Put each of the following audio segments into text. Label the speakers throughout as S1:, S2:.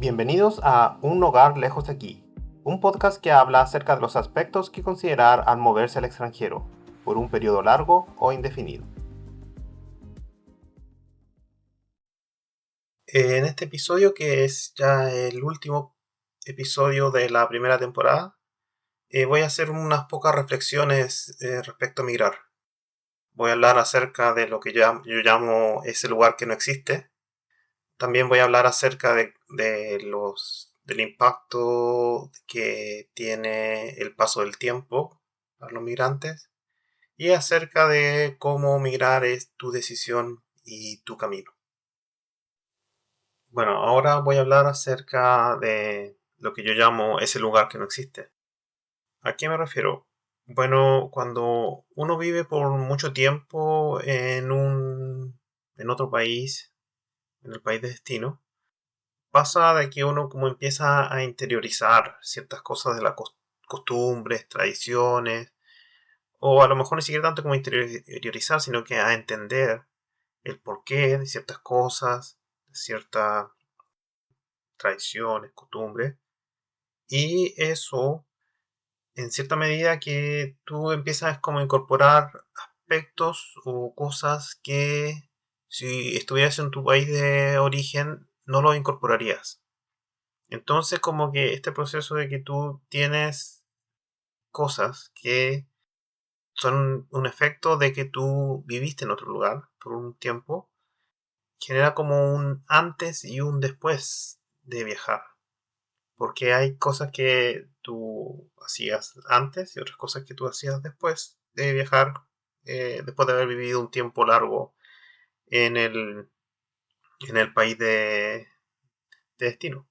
S1: Bienvenidos a Un hogar lejos de aquí, un podcast que habla acerca de los aspectos que considerar al moverse al extranjero, por un periodo largo o indefinido. En este episodio, que es ya el último episodio de la primera temporada, voy a hacer unas pocas reflexiones respecto a migrar. Voy a hablar acerca de lo que yo llamo ese lugar que no existe. También voy a hablar acerca del impacto que tiene el paso del tiempo para los migrantes y acerca de cómo migrar es tu decisión y tu camino. Bueno, ahora voy a hablar acerca de lo que yo llamo ese lugar que no existe. ¿A qué me refiero? Bueno, cuando uno vive por mucho tiempo en otro país, en el país de destino, pasa de que uno como empieza a interiorizar ciertas cosas de las costumbres, tradiciones, o a lo mejor ni siquiera tanto como interiorizar, sino que a entender el porqué de ciertas cosas, de ciertas tradiciones, costumbres, y eso, en cierta medida que tú empiezas como a incorporar aspectos o cosas que si estuvieras en tu país de origen no lo incorporarías. Entonces, como que este proceso de que tú tienes cosas que son un efecto de que tú viviste en otro lugar por un tiempo, genera como un antes y un después de viajar. Porque hay cosas que tú hacías antes y otras cosas que tú hacías después de viajar, después de haber vivido un tiempo largo en el país de destino.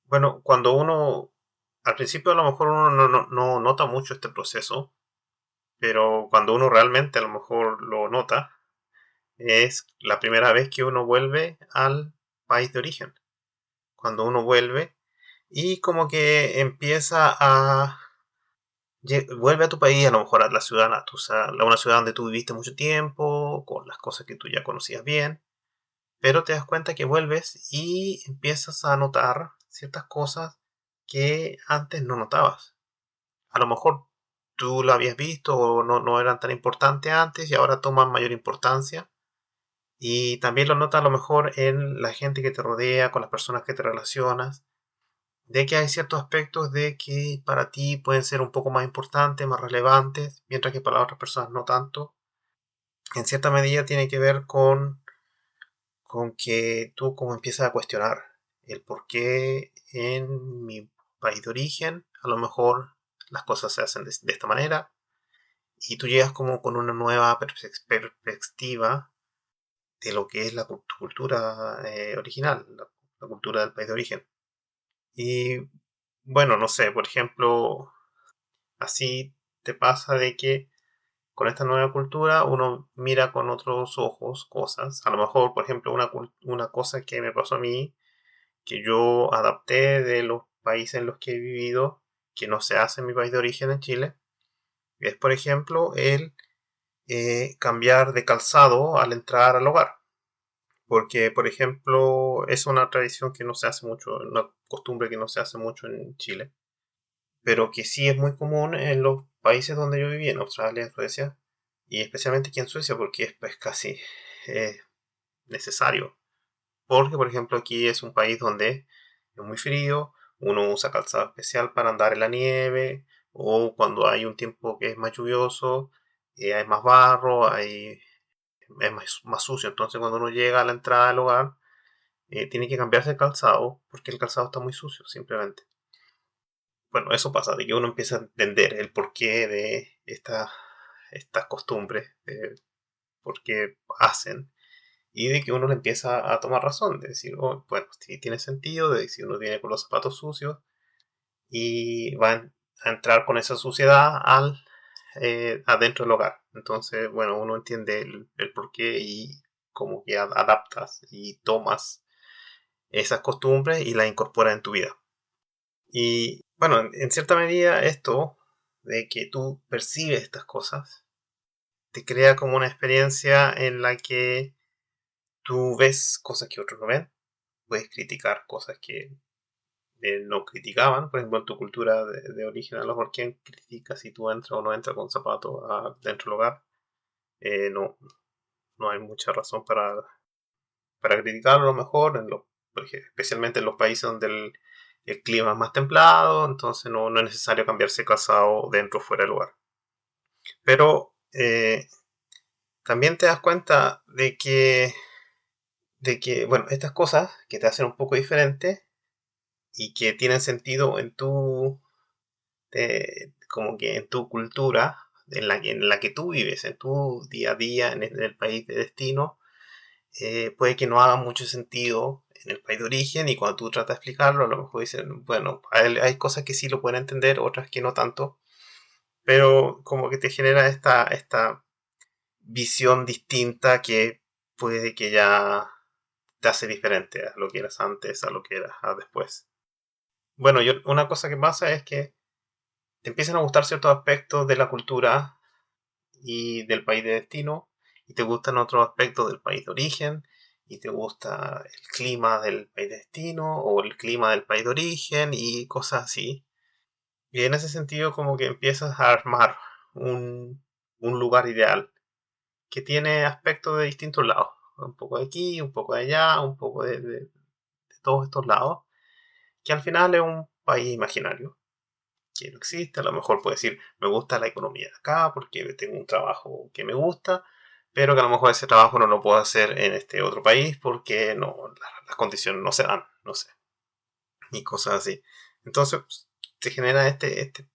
S1: Bueno, cuando uno, al principio a lo mejor uno no nota mucho este proceso, pero cuando uno realmente a lo mejor lo nota, es la primera vez que uno vuelve al país de origen. Cuando uno vuelve y como que vuelve a tu país, a lo mejor a la ciudad, a una ciudad donde tú viviste mucho tiempo, con las cosas que tú ya conocías bien, pero te das cuenta que vuelves y empiezas a notar ciertas cosas que antes no notabas. A lo mejor tú lo habías visto o no eran tan importantes antes y ahora toman mayor importancia. Y también lo notas a lo mejor en la gente que te rodea, con las personas que te relacionas, de que hay ciertos aspectos de que para ti pueden ser un poco más importantes, más relevantes, mientras que para las otras personas no tanto. En cierta medida tiene que ver con que tú como empiezas a cuestionar el por qué en mi país de origen a lo mejor las cosas se hacen de esta manera y tú llegas como con una nueva perspectiva de lo que es tu cultura original, la cultura del país de origen. Y bueno, no sé, por ejemplo, así te pasa de que con esta nueva cultura uno mira con otros ojos cosas. A lo mejor, por ejemplo, una cosa que me pasó a mí, que yo adapté de los países en los que he vivido, que no se hace en mi país de origen en Chile, es, por ejemplo, el cambiar de calzado al entrar al hogar. Porque, por ejemplo, es una tradición que no se hace mucho, una costumbre que no se hace mucho en Chile, pero que sí es muy común en los países donde yo viví, en Australia, en Suecia, y especialmente aquí en Suecia, porque es pues, casi eh, necesario. Porque, por ejemplo, aquí es un país donde es muy frío, uno usa calzado especial para andar en la nieve, o cuando hay un tiempo que es más lluvioso, hay más barro, es más sucio. Entonces, cuando uno llega a la entrada del hogar, tiene que cambiarse el calzado porque el calzado está muy sucio, simplemente. Bueno, eso pasa, de que uno empieza a entender el porqué de estas costumbres, de por qué hacen, y de que uno le empieza a tomar razón, de decir, oh, bueno, sí tiene sentido, de si uno viene con los zapatos sucios y a entrar con esa suciedad adentro del hogar. Entonces, bueno, uno entiende el porqué y como que adaptas y tomas esas costumbres y las incorporas en tu vida. Y bueno, en cierta medida esto de que tú percibes estas cosas te crea como una experiencia en la que tú ves cosas que otros no ven, puedes criticar cosas que no criticaban. Por ejemplo, en tu cultura de origen, a lo mejor, ¿quién critica si tú entras o no entras con zapatos dentro del hogar? No, no hay mucha razón para criticarlo, a lo mejor, especialmente en los países donde el clima es más templado, entonces no es necesario cambiarse calzado dentro o fuera del lugar. Pero también te das cuenta de que, bueno, estas cosas que te hacen un poco diferente y que tienen sentido como que en tu cultura, en la que tú vives, en tu día a día, en el país de destino, puede que no haga mucho sentido en el país de origen y cuando tú tratas de explicarlo, a lo mejor dicen, bueno, hay cosas que sí lo pueden entender, otras que no tanto, pero como que te genera esta visión distinta que puede que ya te hace diferente a lo que eras antes, a lo que eras después. Bueno, una cosa que pasa es que te empiezan a gustar ciertos aspectos de la cultura y del país de destino, y te gustan otros aspectos del país de origen, y te gusta el clima del país de destino o el clima del país de origen y cosas así. Y en ese sentido como que empiezas a armar un lugar ideal que tiene aspectos de distintos lados. Un poco de aquí, un poco de allá, un poco de todos estos lados, que al final es un país imaginario que no existe. A lo mejor puedo decir, me gusta la economía de acá porque tengo un trabajo que me gusta, pero que a lo mejor ese trabajo no lo puedo hacer en este otro país porque no, las condiciones no se dan, no sé, y cosas así. Entonces, pues, se genera este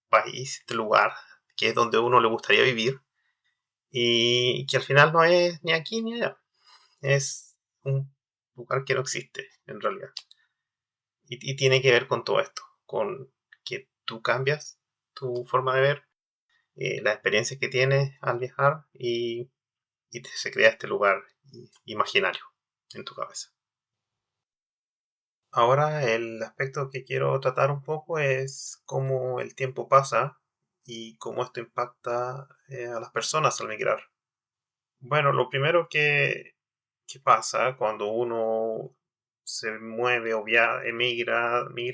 S1: país, este lugar, que es donde uno le gustaría vivir y que al final no es ni aquí ni allá, es un lugar que no existe en realidad. Y tiene que ver con todo esto, con que tú cambias tu forma de ver, las experiencias que tienes al viajar y se crea este lugar imaginario en tu cabeza. Ahora el aspecto que quiero tratar un poco es cómo el tiempo pasa y cómo esto impacta a las personas al migrar. Bueno, lo primero que pasa cuando uno se mueve o migra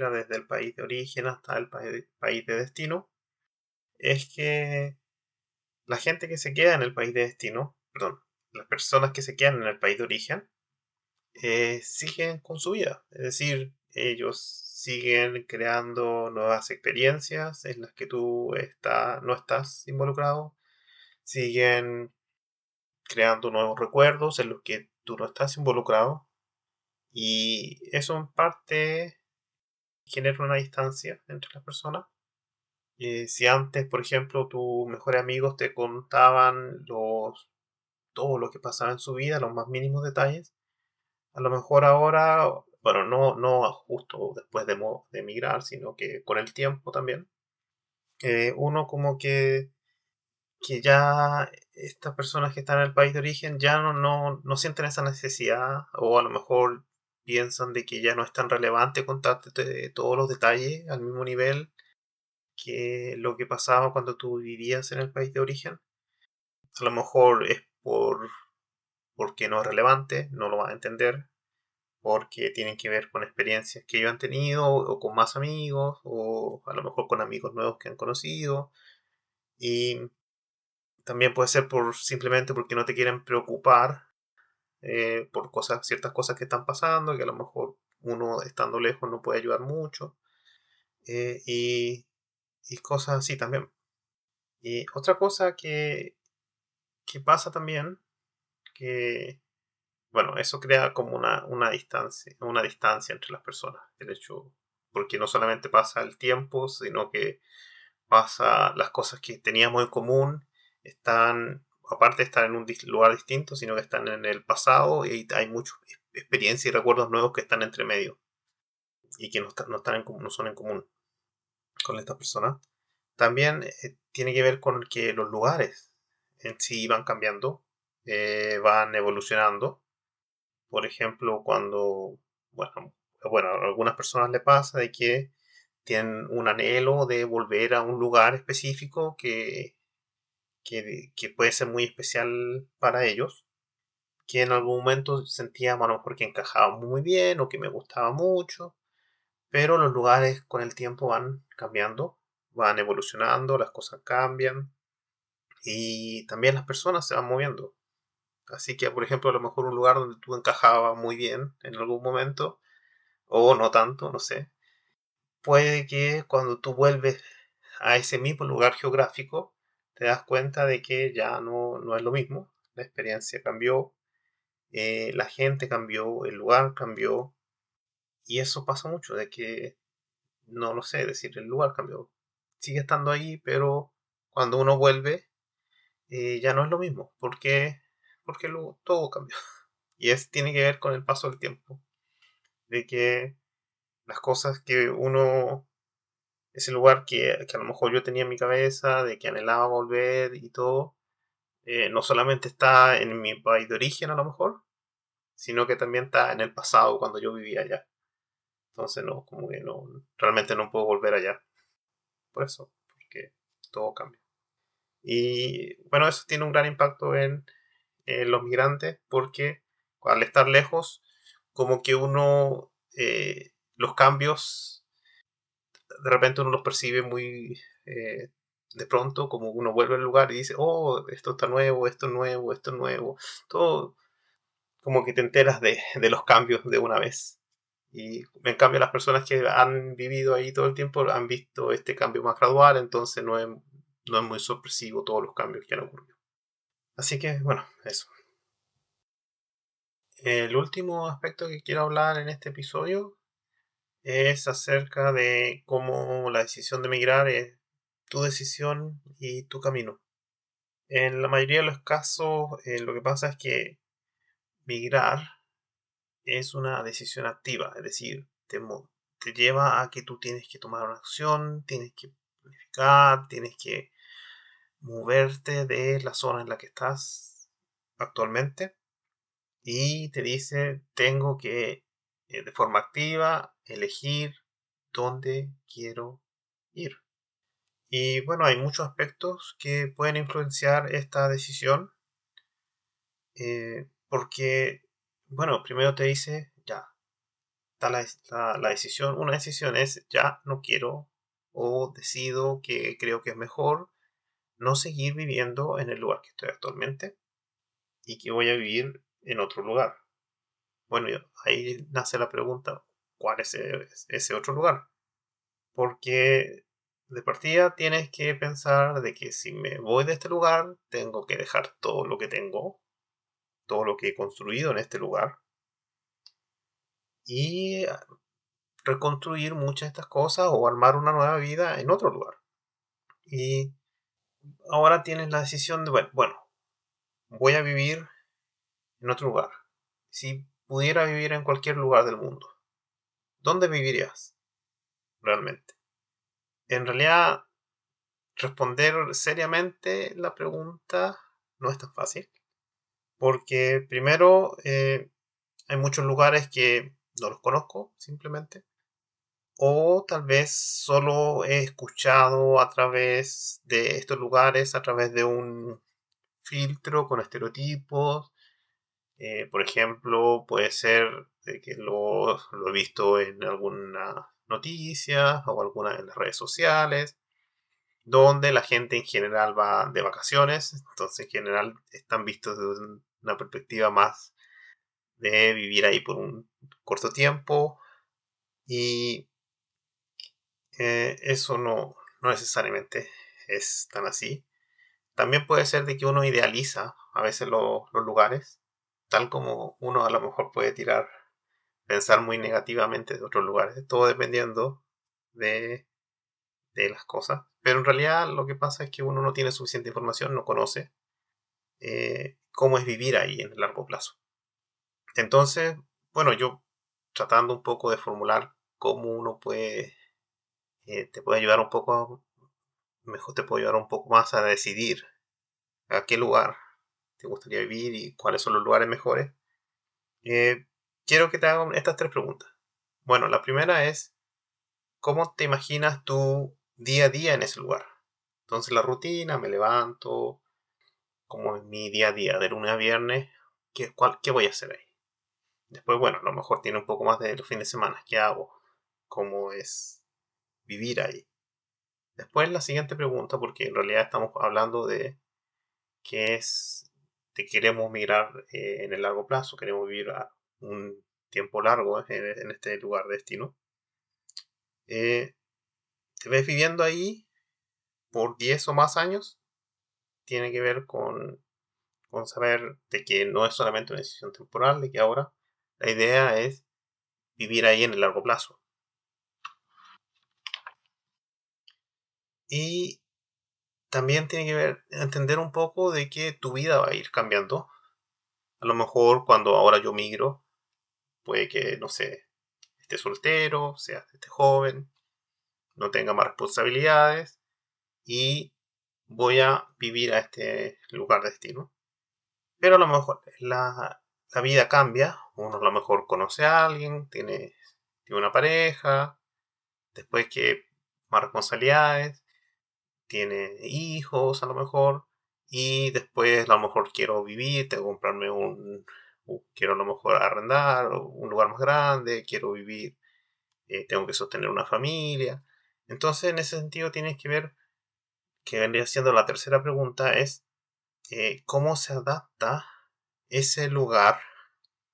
S1: desde el país de origen hasta el país de destino, es que la gente que se queda en el país de destino, perdón, las personas que se quedan en el país de origen, siguen con su vida. Es decir, ellos siguen creando nuevas experiencias en las que tú no estás involucrado, siguen creando nuevos recuerdos en los que tú no estás involucrado y eso en parte genera una distancia entre las personas. Si antes, por ejemplo, tus mejores amigos te contaban todo lo que pasaba en su vida, los más mínimos detalles, a lo mejor ahora, bueno, no justo después de emigrar, sino que con el tiempo también, uno como que ya estas personas que están en el país de origen ya no sienten esa necesidad o a lo mejor piensan de que ya no es tan relevante contarte todos los detalles al mismo nivel que lo que pasaba cuando tú vivías en el país de origen. A lo mejor es porque no es relevante, no lo van a entender, porque tienen que ver con experiencias que ellos han tenido o con más amigos o a lo mejor con amigos nuevos que han conocido. Y también puede ser simplemente porque no te quieren preocupar por ciertas cosas que están pasando, que a lo mejor uno estando lejos no puede ayudar mucho, eh, y, y cosas así también. Y otra cosa que pasa también, que, bueno, eso crea como una distancia entre las personas, el hecho, porque no solamente pasa el tiempo, sino que pasa las cosas que teníamos en común, están, aparte de estar en un lugar distinto, sino que están en el pasado y hay muchas experiencias y recuerdos nuevos que están entre medio y que no son en común con esta persona. También tiene que ver con que los lugares en sí van cambiando, van evolucionando. Por ejemplo, bueno, bueno, a algunas personas le pasa de que tienen un anhelo de volver a un lugar específico que puede ser muy especial para ellos, que en algún momento sentíamos a lo mejor que encajaba muy bien o que me gustaba mucho, pero los lugares con el tiempo van cambiando, van evolucionando, las cosas cambian y también las personas se van moviendo. Así que, por ejemplo, a lo mejor un lugar donde tú encajabas muy bien en algún momento, o no tanto, no sé, puede que cuando tú vuelves a ese mismo lugar geográfico, te das cuenta de que ya no es lo mismo, la experiencia cambió, la gente cambió, el lugar cambió, y eso pasa mucho, de que, no lo sé, decir, el lugar cambió. Sigue estando ahí, pero cuando uno vuelve, ya no es lo mismo, porque todo cambió. Y tiene que ver con el paso del tiempo, de que las cosas que uno, ese lugar que a lo mejor yo tenía en mi cabeza, de que anhelaba volver y todo, no solamente está en mi país de origen a lo mejor, sino que también está en el pasado cuando yo vivía allá. Entonces no, como que no, realmente no puedo volver allá. Por eso, porque todo cambia. Y bueno, eso tiene un gran impacto en los migrantes porque al estar lejos, como que uno, los cambios, de repente uno los percibe muy de pronto, como uno vuelve al lugar y dice, oh, esto está nuevo, esto es nuevo, esto es nuevo. Todo como que te enteras de los cambios de una vez. Y en cambio las personas que han vivido ahí todo el tiempo han visto este cambio más gradual, entonces no es muy sorpresivo todos los cambios que han ocurrido. Así que, bueno, eso. El último aspecto que quiero hablar en este episodio es acerca de cómo la decisión de emigrar es tu decisión y tu camino. En la mayoría de los casos, lo que pasa es que migrar es una decisión activa, es decir, te lleva a que tú tienes que tomar una acción, tienes que planificar, tienes que moverte de la zona en la que estás actualmente y te dice, tengo que de forma activa elegir dónde quiero ir. Y bueno, hay muchos aspectos que pueden influenciar esta decisión, porque, bueno, primero te dice, ya, está la decisión, una decisión es, ya no quiero o decido que creo que es mejor no seguir viviendo en el lugar que estoy actualmente y que voy a vivir en otro lugar. Bueno, ahí nace la pregunta, ¿cuál es ese otro lugar? Porque de partida tienes que pensar de que si me voy de este lugar, tengo que dejar todo lo que tengo, todo lo que he construido en este lugar y reconstruir muchas de estas cosas o armar una nueva vida en otro lugar. Y ahora tienes la decisión de, bueno, voy a vivir en otro lugar. Si pudiera vivir en cualquier lugar del mundo, ¿dónde vivirías realmente? En realidad, responder seriamente la pregunta no es tan fácil, porque primero hay muchos lugares que no los conozco simplemente, o tal vez solo he escuchado a través de estos lugares, a través de un filtro con estereotipos. Por ejemplo, puede ser de que lo he visto en alguna noticia o alguna en las redes sociales, donde la gente en general va de vacaciones, entonces en general están vistos desde una perspectiva más de vivir ahí por un corto tiempo y eso no necesariamente es tan así. También puede ser de que uno idealiza a veces los lugares, tal como uno a lo mejor puede pensar muy negativamente de otros lugares, todo dependiendo de, de las cosas. Pero en realidad lo que pasa es que uno no tiene suficiente información, no conoce cómo es vivir ahí en el largo plazo. Entonces, bueno, yo tratando un poco de formular cómo uno te puede ayudar un poco, mejor te puede ayudar un poco más a decidir a qué lugar te gustaría vivir y cuáles son los lugares mejores. Eh, quiero que te hagan estas tres preguntas. Bueno, la primera es, ¿cómo te imaginas tu día a día en ese lugar? Entonces la rutina, me levanto, como es mi día a día, de lunes a viernes, ¿qué voy a hacer ahí? Después, bueno, a lo mejor tiene un poco más de los fines de semana, ¿qué hago? cómo es vivir ahí. Después la siguiente pregunta, porque en realidad estamos hablando de qué es, de queremos migrar en el largo plazo, queremos vivir a un tiempo largo en este lugar de destino. ¿Te ves viviendo ahí por 10 o más años? Tiene que ver con saber de que no es solamente una decisión temporal, de que ahora la idea es vivir ahí en el largo plazo. Y también tiene que ver entender un poco de que tu vida va a ir cambiando. A lo mejor cuando ahora yo migro, puede que, no sé, esté soltero, sea esté joven, no tenga más responsabilidades y voy a vivir a este lugar de destino. Pero a lo mejor la vida cambia, uno a lo mejor conoce a alguien, tiene una pareja, después que más responsabilidades, tiene hijos a lo mejor, y después a lo mejor quiero vivir, tengo que comprarme quiero a lo mejor arrendar un lugar más grande, quiero vivir, tengo que sostener una familia. Entonces en ese sentido tienes que ver, que vendría siendo la tercera pregunta, es cómo se adapta ese lugar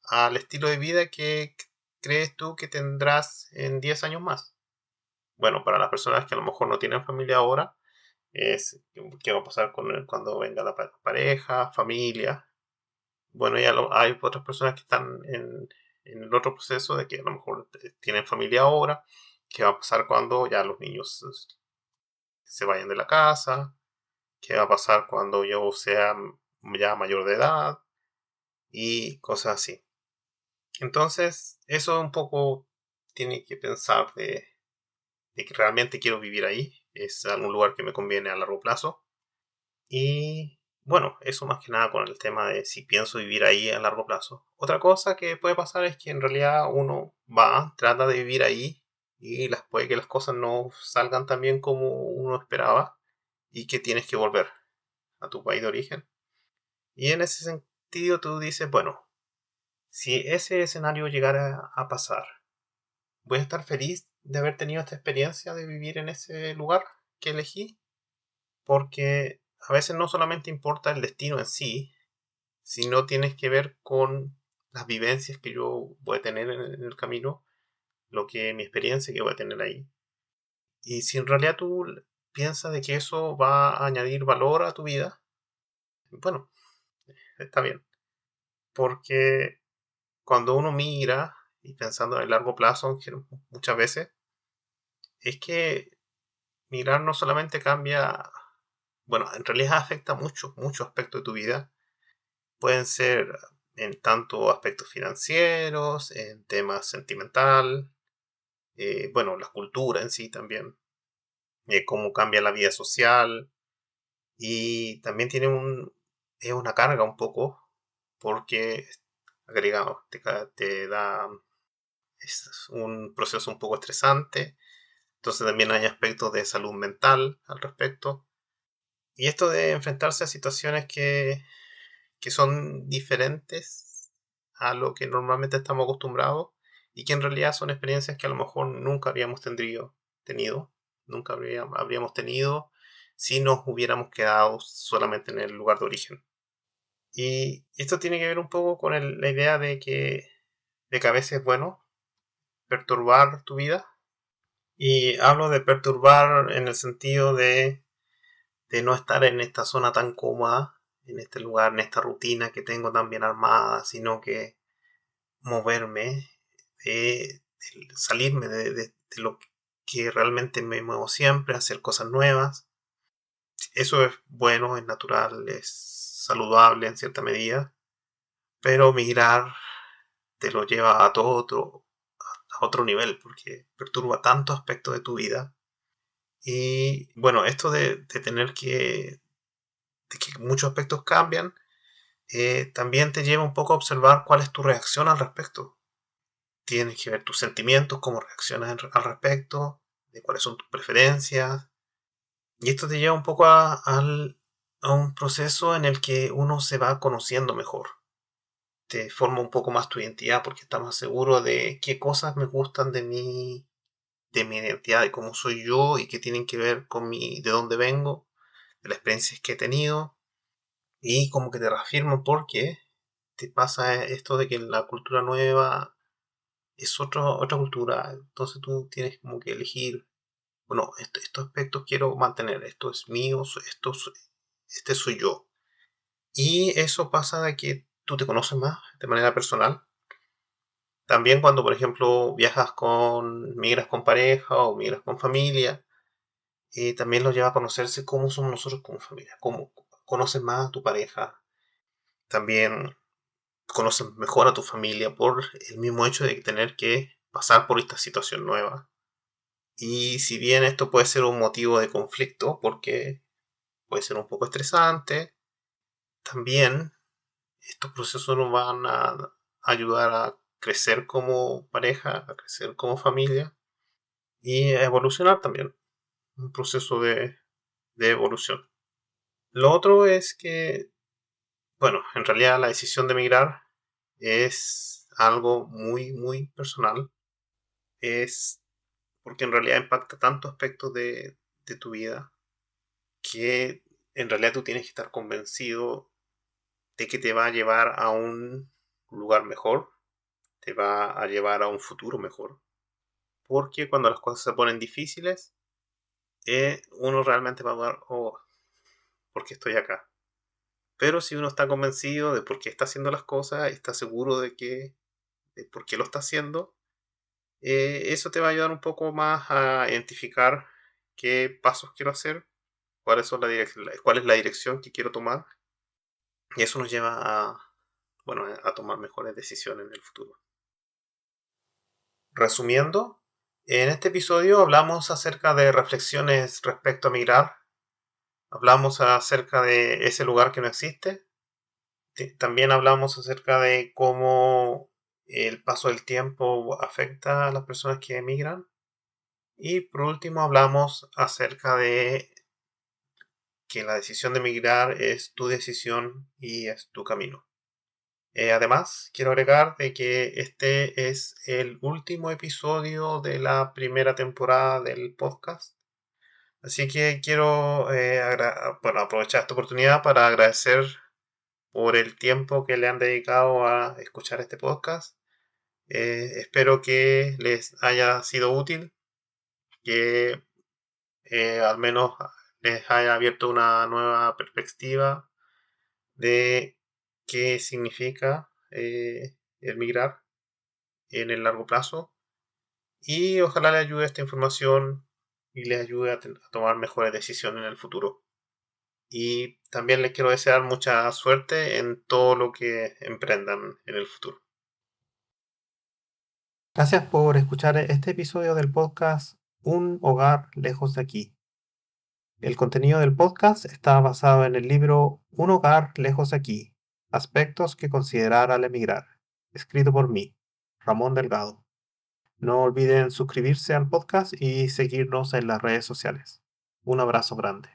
S1: al estilo de vida que crees tú que tendrás en 10 años más. Bueno, para las personas que a lo mejor no tienen familia ahora, es qué va a pasar cuando venga la pareja, familia. Bueno, hay otras personas que están en el otro proceso de que a lo mejor tienen familia ahora, qué va a pasar cuando ya los niños se vayan de la casa, qué va a pasar cuando yo sea ya mayor de edad y cosas así. Entonces, eso un poco tiene que pensar de que realmente quiero vivir ahí, es algún lugar que me conviene a largo plazo. Y bueno, eso más que nada con el tema de si pienso vivir ahí a largo plazo. Otra cosa que puede pasar es que en realidad uno va, trata de vivir ahí y puede que las cosas no salgan tan bien como uno esperaba y que tienes que volver a tu país de origen. Y en ese sentido tú dices, bueno, si ese escenario llegara a pasar, ¿voy a estar feliz de haber tenido esta experiencia de vivir en ese lugar que elegí? Porque a veces no solamente importa el destino en sí, sino tienes que ver con las vivencias que yo voy a tener en el camino, mi experiencia que voy a tener ahí. Y si en realidad tú piensas de que eso va a añadir valor a tu vida, bueno, está bien. Porque cuando uno mira y pensando en el largo plazo, que muchas veces, es que mirar no solamente cambia, bueno, en realidad afecta muchos aspectos de tu vida. Pueden ser en tanto aspectos financieros, en temas sentimental, bueno, la cultura en sí también, cómo cambia la vida social y también es una carga un poco porque agrega, te da, es un proceso un poco estresante, entonces también hay aspectos de salud mental al respecto. Y esto de enfrentarse a situaciones que son diferentes a lo que normalmente estamos acostumbrados y que en realidad son experiencias que a lo mejor nunca habíamos tenido, nunca habríamos tenido si nos hubiéramos quedado solamente en el lugar de origen. Y esto tiene que ver un poco con la idea de que a veces es bueno perturbar tu vida. Y hablo de perturbar en el sentido de no estar en esta zona tan cómoda, en este lugar, en esta rutina que tengo tan bien armada, sino que moverme, salirme de lo que realmente me muevo siempre, hacer cosas nuevas. Eso es bueno, es natural, es saludable en cierta medida, pero migrar te lo lleva a otro nivel, porque perturba tantos aspectos de tu vida. Y bueno, esto de tener de que muchos aspectos cambian, también te lleva un poco a observar cuál es tu reacción al respecto. Tienes que ver tus sentimientos, cómo reaccionas al respecto, de cuáles son tus preferencias. Y esto te lleva un poco a un proceso en el que uno se va conociendo mejor. Te forma un poco más tu identidad porque estás más seguro de qué cosas me gustan de mí, de mi identidad, de cómo soy yo y que tienen que ver con de dónde vengo, de las experiencias que he tenido y como que te reafirmo porque te pasa esto de que la cultura nueva es otra cultura, entonces tú tienes como que elegir, bueno, estos aspectos quiero mantener, esto es mío, este soy yo. Y eso pasa de que tú te conoces más de manera personal. También cuando, por ejemplo, migras con pareja o migras con familia, también lo lleva a conocerse cómo somos nosotros como familia, cómo conoces más a tu pareja, también conoces mejor a tu familia por el mismo hecho de tener que pasar por esta situación nueva. Y si bien esto puede ser un motivo de conflicto, porque puede ser un poco estresante, también estos procesos nos van a ayudar a crecer como pareja, a crecer como familia y a evolucionar también. Un proceso de evolución. Lo otro es que, bueno, en realidad la decisión de emigrar es algo muy, muy personal. Es porque en realidad impacta tantos aspectos de tu vida que en realidad tú tienes que estar convencido de que te va a llevar a un lugar mejor, te va a llevar a un futuro mejor. Porque cuando las cosas se ponen difíciles, uno realmente va a ver, oh, ¿por qué estoy acá? Pero si uno está convencido de por qué está haciendo las cosas, está seguro de por qué lo está haciendo, eso te va a ayudar un poco más a identificar qué pasos quiero hacer, cuál es la dirección que quiero tomar, y eso nos lleva bueno, a tomar mejores decisiones en el futuro. Resumiendo, en este episodio hablamos acerca de reflexiones respecto a migrar, hablamos acerca de ese lugar que no existe. También hablamos acerca de cómo el paso del tiempo afecta a las personas que emigran. Y por último hablamos acerca de que la decisión de emigrar es tu decisión y es tu camino. Además, quiero agregar de que este es el último episodio de la primera temporada del podcast. Así que quiero bueno, aprovechar esta oportunidad para agradecer por el tiempo que le han dedicado a escuchar este podcast. Espero que les haya sido útil, que al menos les haya abierto una nueva perspectiva de qué significa el migrar en el largo plazo y ojalá les ayude esta información y les ayude a tomar mejores decisiones en el futuro. Y también les quiero desear mucha suerte en todo lo que emprendan en el futuro. Gracias por escuchar este episodio del podcast Un hogar lejos de aquí. El contenido del podcast está basado en el libro Un hogar lejos de aquí, aspectos que considerar al emigrar, escrito por mí, Ramón Delgado. No olviden suscribirse al podcast y seguirnos en las redes sociales. Un abrazo grande.